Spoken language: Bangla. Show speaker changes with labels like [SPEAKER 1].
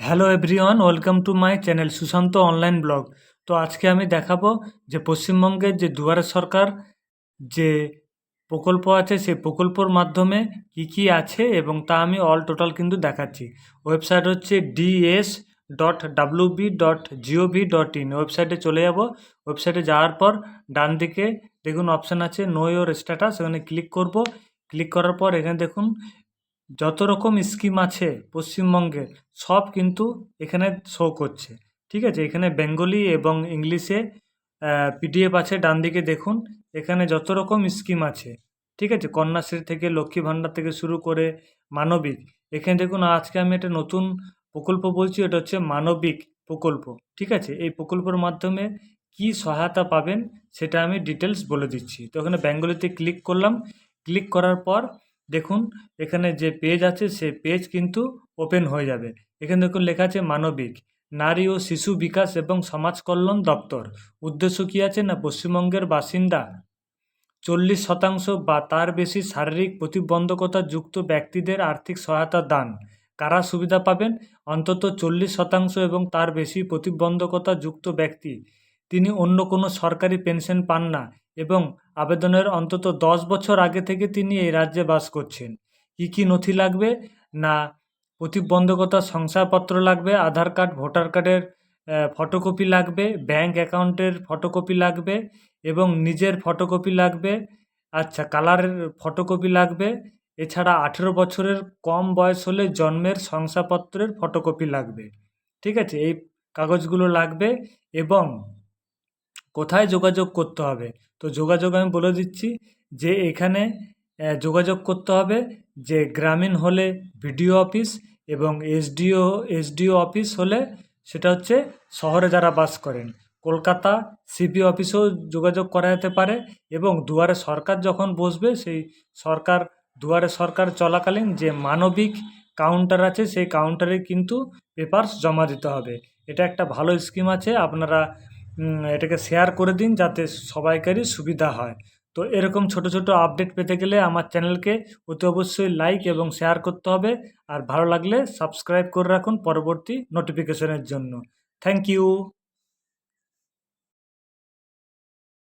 [SPEAKER 1] Hello everyone, welcome to my channel Sushant online blog. তো আজকে আমি দেখাবো যে পশ্চিমবঙ্গের যে দুয়ারে সরকার যে প্রকল্প আছে সেই প্রকল্পর মাধ্যমে কি কি আছে এবং তা আমি অল টোটাল কিন্তু দেখাচ্ছি। ওয়েবসাইট হচ্ছে ds.wb.gov.in। ওয়েবসাইটে চলে যাব। ওয়েবসাইটে যাওয়ার পর ডান দিকে দেখুন অপশান আছে নো ইওর স্ট্যাটাস, এখানে ক্লিক করব। ক্লিক করার পর এখানে দেখুন যত রকম স্কিম আছে পশ্চিমবঙ্গের সব কিন্তু এখানে শো করছে। ঠিক আছে, এখানে বেঙ্গলি এবং ইংলিশে পিডিএফ আছে। ডান দিকে দেখুন এখানে যত রকম স্কিম আছে, ঠিক আছে, কন্যাশ্রী থেকে লক্ষ্মী ভাণ্ডার থেকে শুরু করে মানবিক। এখানে দেখুন আজকে আমি একটা নতুন প্রকল্প বলছি, এটা হচ্ছে মানবিক প্রকল্প। ঠিক আছে, এই প্রকল্পের মাধ্যমে কি সহায়তা পাবেন সেটা আমি ডিটেলস বলে দিচ্ছি। তো এখানে বেঙ্গলিতে ক্লিক করলাম। ক্লিক করার পর দেখুন এখানে যে পেজ আছে সেই পেজ কিন্তু ওপেন হয়ে যাবে। এখানে দেখুন লেখা আছে মানবিক নারী ও শিশু বিকাশ এবং সমাজ কল্যাণ দপ্তর। উদ্দেশ্য কী আছে না, পশ্চিমবঙ্গের বাসিন্দা 40% বা তার বেশি শারীরিক প্রতিবন্ধকতা যুক্ত ব্যক্তিদের আর্থিক সহায়তা দান। কারা সুবিধা পাবেন? অন্তত 40% এবং তার বেশি প্রতিবন্ধকতা যুক্ত ব্যক্তি। তিনি অন্য কোনো সরকারি পেনশন পান না এবং আবেদনের অন্তত 10 বছর আগে থেকে তিনি এই রাজ্যে বাস করছেন। কি কি নথি লাগবে না, প্রতিবন্ধকতা শংসাপত্র লাগবে, আধার কার্ড, ভোটার কার্ডের ফটোকপি লাগবে, ব্যাংক অ্যাকাউন্টের ফটোকপি লাগবে এবং নিজের ফটোকপি লাগবে। আচ্ছা, কালারের ফটোকপি লাগবে। এছাড়া 18 বছরের কম বয়স হলে জন্মের শংসাপত্রের ফটোকপি লাগবে। ঠিক আছে, এই কাগজগুলো লাগবে। এবং কোথায় যোগাযোগ করতে হবে? তো যোগাযোগ আমি বলে দিচ্ছি যে এখানে যোগাযোগ করতে হবে যে গ্রামীণ হলে বিডিও অফিস এবং এসডিও অফিস হলে সেটা হচ্ছে শহরে যারা বাস করেন। কলকাতা সিপি অফিসেও যোগাযোগ করা যেতে পারে। এবং দুয়ারে সরকার যখন বসবে সেই সরকার দুয়ারে সরকার চলাকালীন যে মানবিক কাউন্টার আছে সেই কাউন্টারে কিন্তু পেপারস জমা দিতে হবে। এটা একটা ভালো স্কিম আছে, আপনারা এটাকে শেয়ার করে দিন যাতে সবাইকারই সুবিধা হয়। তো এরকম ছোট ছোট আপডেট পেতে গেলে আমার চ্যানেলকে অতি অবশ্যই লাইক এবং শেয়ার করতে হবে। আর ভালো লাগলে সাবস্ক্রাইব করে রাখুন পরবর্তী নোটিফিকেশনের জন্য। Thank you.